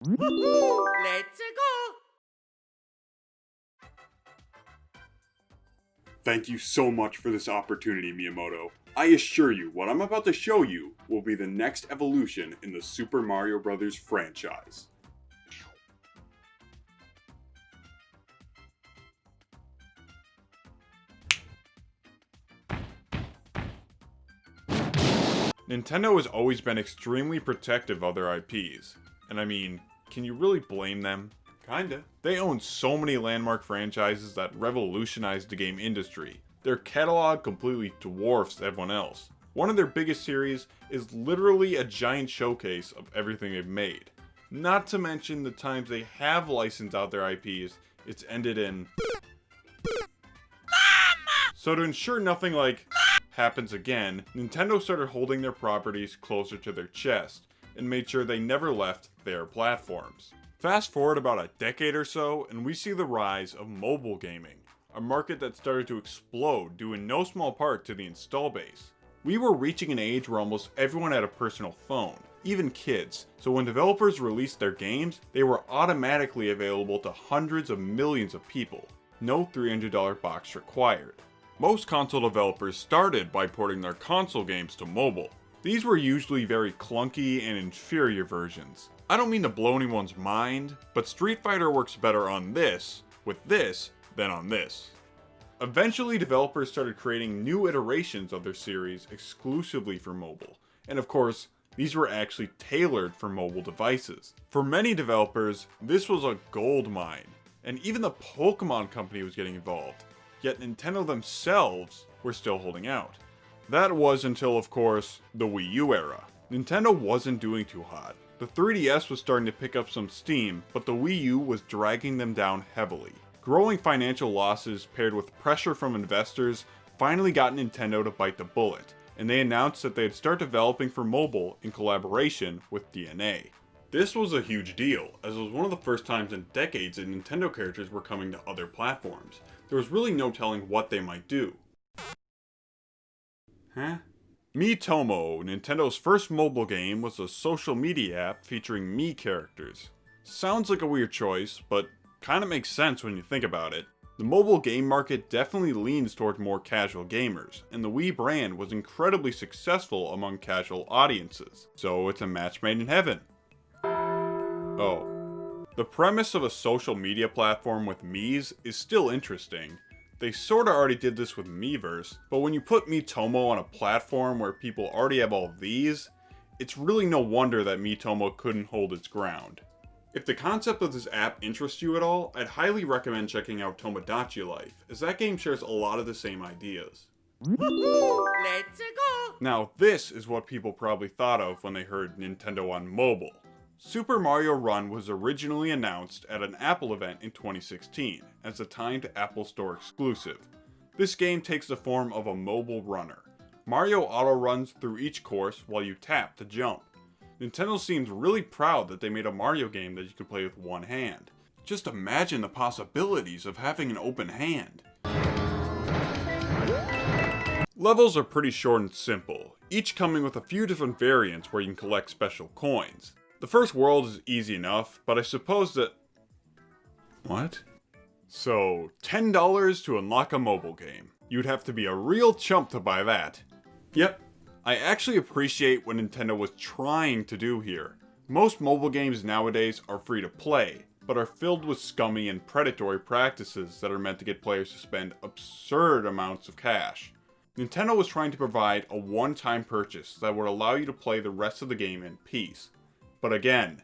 Let's go! Thank you so much for this opportunity, Miyamoto. I assure you, what I'm about to show you will be the next evolution in the Super Mario Bros. Franchise. Nintendo has always been extremely protective of their IPs. And I mean, can you really blame them? Kinda. They own so many landmark franchises that revolutionized the game industry. Their catalog completely dwarfs everyone else. One of their biggest series is literally a giant showcase of everything they've made. Not to mention the times they have licensed out their IPs, it's ended in Mama! So to ensure nothing like happens again, Nintendo started holding their properties closer to their chest and made sure they never left their platforms. Fast forward about a decade or so, and we see the rise of mobile gaming, a market that started to explode due in no small part to the install base. We were reaching an age where almost everyone had a personal phone, even kids, so when developers released their games, they were automatically available to hundreds of millions of people. No $300 box required. Most console developers started by porting their console games to mobile. These were usually very clunky and inferior versions. I don't mean to blow anyone's mind, but Street Fighter works better on this, with this, than on this. Eventually, developers started creating new iterations of their series exclusively for mobile, and of course, these were actually tailored for mobile devices. For many developers, this was a gold mine, and even the Pokemon company was getting involved, yet Nintendo themselves were still holding out. That was until, of course, the Wii U era. Nintendo wasn't doing too hot. The 3DS was starting to pick up some steam, but the Wii U was dragging them down heavily. Growing financial losses paired with pressure from investors finally got Nintendo to bite the bullet, and they announced that they'd start developing for mobile in collaboration with DNA. This was a huge deal, as it was one of the first times in decades that Nintendo characters were coming to other platforms. There was really no telling what they might do. Huh? Miitomo, Nintendo's first mobile game, was a social media app featuring Mii characters. Sounds like a weird choice, but kinda makes sense when you think about it. The mobile game market definitely leans toward more casual gamers, and the Wii brand was incredibly successful among casual audiences, so it's a match made in heaven. Oh. The premise of a social media platform with Miis is still interesting. They sorta already did this with Miiverse, but when you put Miitomo on a platform where people already have all of these, it's really no wonder that Miitomo couldn't hold its ground. If the concept of this app interests you at all, I'd highly recommend checking out Tomodachi Life, as that game shares a lot of the same ideas. Let's go! Now this is what people probably thought of when they heard Nintendo on mobile. Super Mario Run was originally announced at an Apple event in 2016 as a timed Apple Store exclusive. This game takes the form of a mobile runner. Mario auto-runs through each course while you tap to jump. Nintendo seems really proud that they made a Mario game that you could play with one hand. Just imagine the possibilities of having an open hand. Levels are pretty short and simple, each coming with a few different variants where you can collect special coins. The first world is easy enough, but I suppose that... What? So, $10 to unlock a mobile game. You'd have to be a real chump to buy that. Yep, I actually appreciate what Nintendo was trying to do here. Most mobile games nowadays are free to play, but are filled with scummy and predatory practices that are meant to get players to spend absurd amounts of cash. Nintendo was trying to provide a one-time purchase that would allow you to play the rest of the game in peace. But again,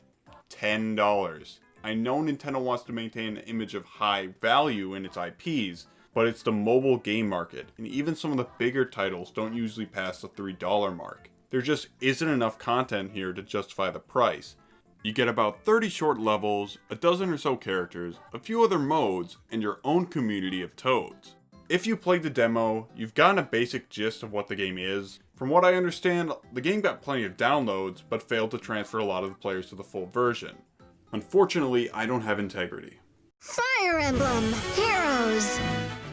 $10. I know Nintendo wants to maintain an image of high value in its IPs, but it's the mobile game market, and even some of the bigger titles don't usually pass the $3 mark. There just isn't enough content here to justify the price. You get about 30 short levels, a dozen or so characters, a few other modes, and your own community of toads. If you played the demo, you've gotten a basic gist of what the game is. From what I understand, the game got plenty of downloads, but failed to transfer a lot of the players to the full version. Unfortunately, I don't have integrity. Fire Emblem Heroes!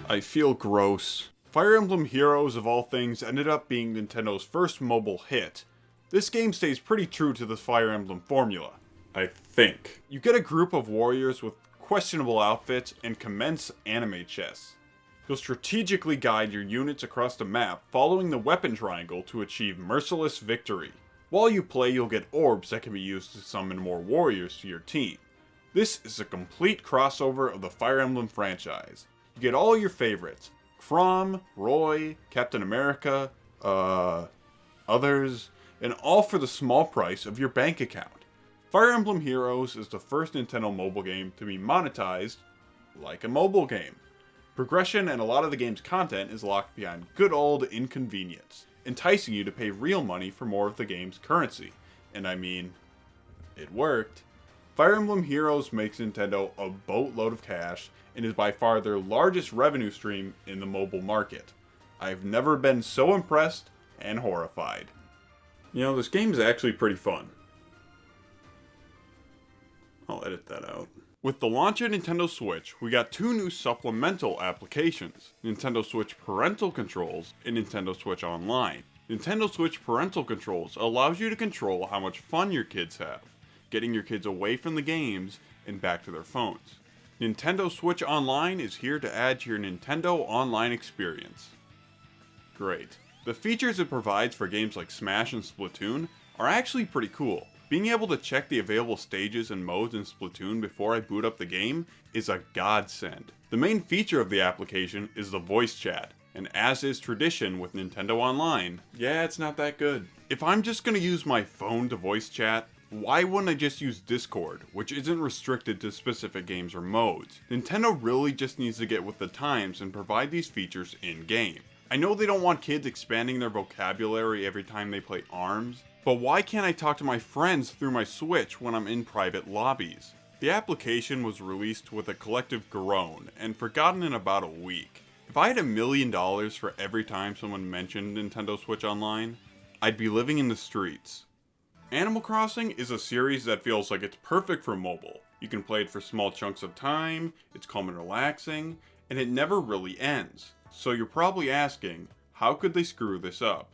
I feel gross. Fire Emblem Heroes, of all things, ended up being Nintendo's first mobile hit. This game stays pretty true to the Fire Emblem formula. I think. You get a group of warriors with questionable outfits and commence anime chess. You'll strategically guide your units across the map following the weapon triangle to achieve merciless victory. While you play, you'll get orbs that can be used to summon more warriors to your team. This is a complete crossover of the Fire Emblem franchise. You get all your favorites: Chrom, Roy, Captain America, others, and all for the small price of your bank account. Fire Emblem Heroes is the first Nintendo mobile game to be monetized like a mobile game. Progression and a lot of the game's content is locked behind good old inconvenience, enticing you to pay real money for more of the game's currency. And I mean, it worked. Fire Emblem Heroes makes Nintendo a boatload of cash and is by far their largest revenue stream in the mobile market. I've never been so impressed and horrified. You know, this game is actually pretty fun. I'll edit that out. With the launch of Nintendo Switch, we got two new supplemental applications: Nintendo Switch Parental Controls and Nintendo Switch Online. Nintendo Switch Parental Controls allows you to control how much fun your kids have, getting your kids away from the games and back to their phones. Nintendo Switch Online is here to add to your Nintendo Online experience. Great. The features it provides for games like Smash and Splatoon are actually pretty cool. Being able to check the available stages and modes in Splatoon before I boot up the game is a godsend. The main feature of the application is the voice chat, and as is tradition with Nintendo Online, yeah, it's not that good. If I'm just gonna use my phone to voice chat, why wouldn't I just use Discord, which isn't restricted to specific games or modes? Nintendo really just needs to get with the times and provide these features in-game. I know they don't want kids expanding their vocabulary every time they play ARMS, but why can't I talk to my friends through my Switch when I'm in private lobbies? The application was released with a collective groan and forgotten in about a week. If I had $1 million for every time someone mentioned Nintendo Switch Online, I'd be living in the streets. Animal Crossing is a series that feels like it's perfect for mobile. You can play it for small chunks of time, it's calm and relaxing, and it never really ends. So you're probably asking, how could they screw this up?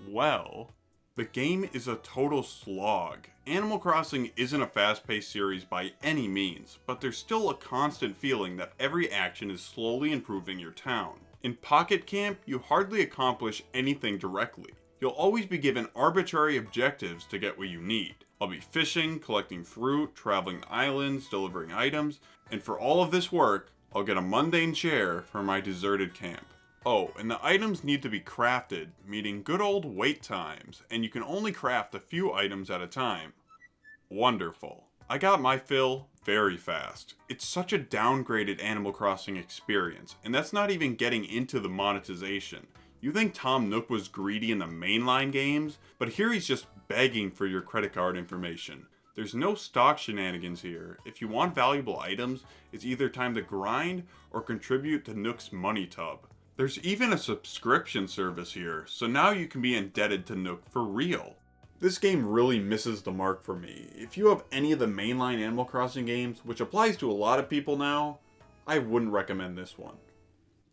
Well, the game is a total slog. Animal Crossing isn't a fast-paced series by any means, but there's still a constant feeling that every action is slowly improving your town. In Pocket Camp, you hardly accomplish anything directly. You'll always be given arbitrary objectives to get what you need. I'll be fishing, collecting fruit, traveling to islands, delivering items, and for all of this work, I'll get a mundane chair for my deserted camp. Oh, and the items need to be crafted, meeting good old wait times, and you can only craft a few items at a time. Wonderful. I got my fill very fast. It's such a downgraded Animal Crossing experience, and that's not even getting into the monetization. You think Tom Nook was greedy in the mainline games, but here he's just begging for your credit card information. There's no stock shenanigans here. If you want valuable items, it's either time to grind or contribute to Nook's money tub. There's even a subscription service here, so now you can be indebted to Nook for real. This game really misses the mark for me. If you have any of the mainline Animal Crossing games, which applies to a lot of people now, I wouldn't recommend this one.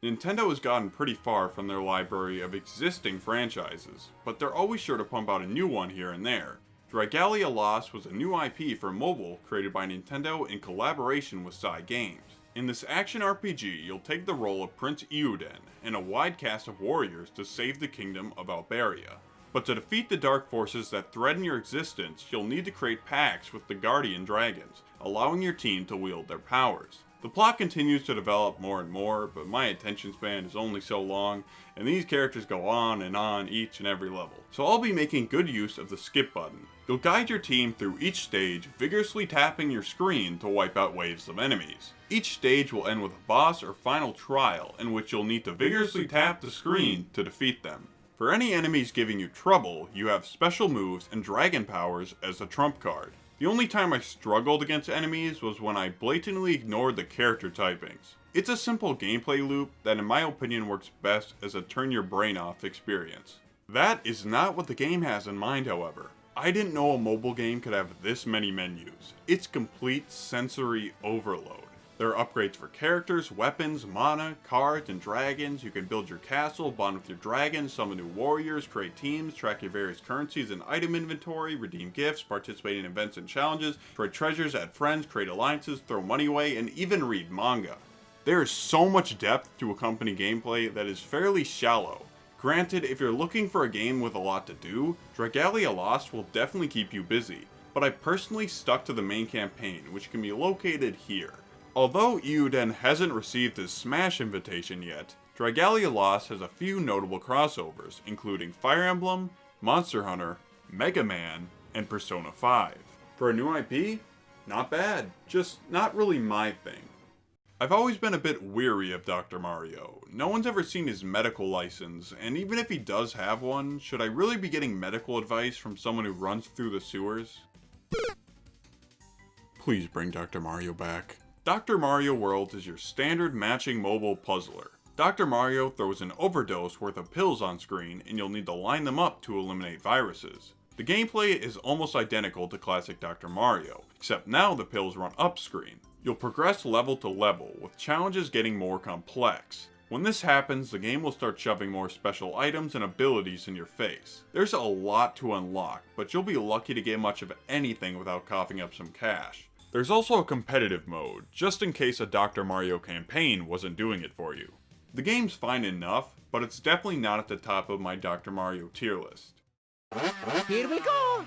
Nintendo has gotten pretty far from their library of existing franchises, but they're always sure to pump out a new one here and there. Dragalia Lost was a new IP for mobile created by Nintendo in collaboration with Psy Games. In this action RPG, you'll take the role of Prince Euden and a wide cast of warriors to save the kingdom of Alberia. But to defeat the dark forces that threaten your existence, you'll need to create pacts with the Guardian Dragons, allowing your team to wield their powers. The plot continues to develop more and more, but my attention span is only so long, and these characters go on and on each and every level. So I'll be making good use of the skip button. You'll guide your team through each stage, vigorously tapping your screen to wipe out waves of enemies. Each stage will end with a boss or final trial, in which you'll need to vigorously tap the screen to defeat them. For any enemies giving you trouble, you have special moves and dragon powers as a trump card. The only time I struggled against enemies was when I blatantly ignored the character typings. It's a simple gameplay loop that in my opinion works best as a turn your brain off experience. That is not what the game has in mind, however. I didn't know a mobile game could have this many menus. It's complete sensory overload. There are upgrades for characters, weapons, mana, cards, and dragons. You can build your castle, bond with your dragons, summon new warriors, create teams, track your various currencies and item inventory, redeem gifts, participate in events and challenges, trade treasures, add friends, create alliances, throw money away, and even read manga. There is so much depth to accompany gameplay that is fairly shallow. Granted, if you're looking for a game with a lot to do, Dragalia Lost will definitely keep you busy, but I personally stuck to the main campaign, which can be located here. Although Euden hasn't received his Smash invitation yet, Dragalia Lost has a few notable crossovers, including Fire Emblem, Monster Hunter, Mega Man, and Persona 5. For a new IP? Not bad, just not really my thing. I've always been a bit weary of Dr. Mario. No one's ever seen his medical license, and even if he does have one, should I really be getting medical advice from someone who runs through the sewers? Please bring Dr. Mario back. Dr. Mario World is your standard matching mobile puzzler. Dr. Mario throws an overdose worth of pills on screen, and you'll need to line them up to eliminate viruses. The gameplay is almost identical to classic Dr. Mario, except now the pills run up screen. You'll progress level to level, with challenges getting more complex. When this happens, the game will start shoving more special items and abilities in your face. There's a lot to unlock, but you'll be lucky to get much of anything without coughing up some cash. There's also a competitive mode, just in case a Dr. Mario campaign wasn't doing it for you. The game's fine enough, but it's definitely not at the top of my Dr. Mario tier list. Here we go!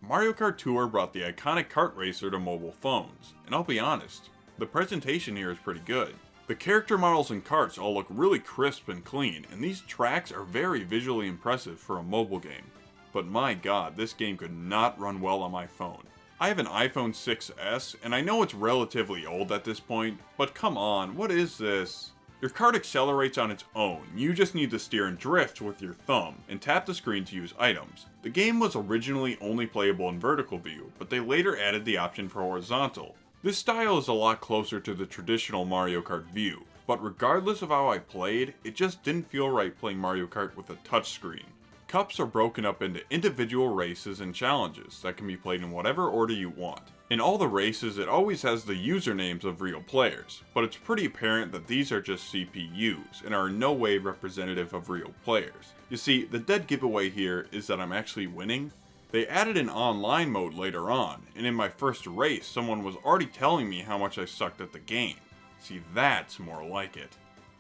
Mario Kart Tour brought the iconic kart racer to mobile phones, and I'll be honest, the presentation here is pretty good. The character models and karts all look really crisp and clean, and these tracks are very visually impressive for a mobile game. But my god, this game could not run well on my phone. I have an iPhone 6s, and I know it's relatively old at this point, but come on, what is this? Your kart accelerates on its own, you just need to steer and drift with your thumb, and tap the screen to use items. The game was originally only playable in vertical view, but they later added the option for horizontal. This style is a lot closer to the traditional Mario Kart view, but regardless of how I played, it just didn't feel right playing Mario Kart with a touchscreen. Cups are broken up into individual races and challenges that can be played in whatever order you want. In all the races, it always has the usernames of real players, but it's pretty apparent that these are just CPUs and are in no way representative of real players. You see, the dead giveaway here is that I'm actually winning. They added an online mode later on, and in my first race, someone was already telling me how much I sucked at the game. See, that's more like it.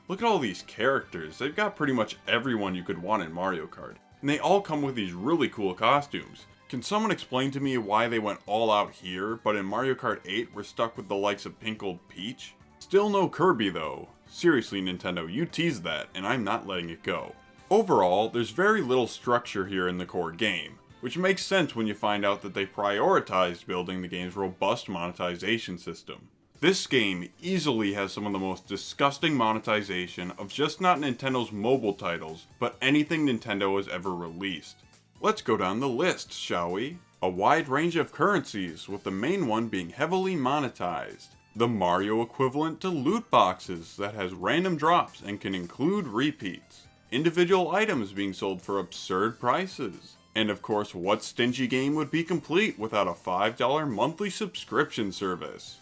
Look at all these characters, they've got pretty much everyone you could want in Mario Kart. And they all come with these really cool costumes. Can someone explain to me why they went all out here, but in Mario Kart 8 we're stuck with the likes of Pink Gold Peach? Still no Kirby though. Seriously Nintendo, you teased that, and I'm not letting it go. Overall, there's very little structure here in the core game, which makes sense when you find out that they prioritized building the game's robust monetization system. This game easily has some of the most disgusting monetization of just not Nintendo's mobile titles, but anything Nintendo has ever released. Let's go down the list, shall we? A wide range of currencies, with the main one being heavily monetized. The Mario equivalent to loot boxes that has random drops and can include repeats. Individual items being sold for absurd prices. And of course, what stingy game would be complete without a $5 monthly subscription service?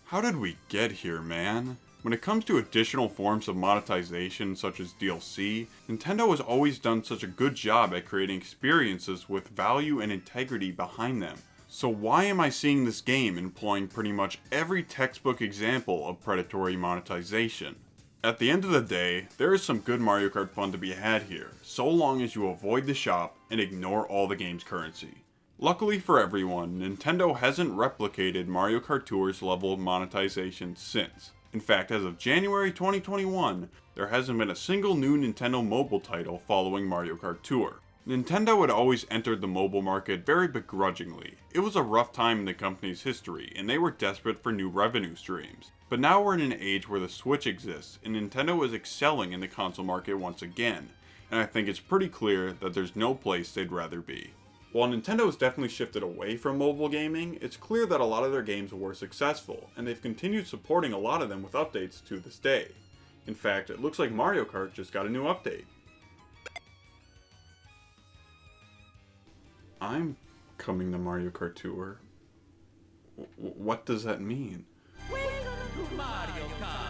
How did we get here, man? When it comes to additional forms of monetization such as DLC, Nintendo has always done such a good job at creating experiences with value and integrity behind them. So why am I seeing this game employing pretty much every textbook example of predatory monetization? At the end of the day, there is some good Mario Kart fun to be had here, so long as you avoid the shop and ignore all the game's currency. Luckily for everyone, Nintendo hasn't replicated Mario Kart Tour's level of monetization since. In fact, as of January 2021, there hasn't been a single new Nintendo mobile title following Mario Kart Tour. Nintendo had always entered the mobile market very begrudgingly. It was a rough time in the company's history, and they were desperate for new revenue streams. But now we're in an age where the Switch exists, and Nintendo is excelling in the console market once again, and I think it's pretty clear that there's no place they'd rather be. While Nintendo has definitely shifted away from mobile gaming, it's clear that a lot of their games were successful, and they've continued supporting a lot of them with updates to this day. In fact, it looks like Mario Kart just got a new update. I'm coming to Mario Kart Tour. What does that mean? We're gonna do Mario Kart.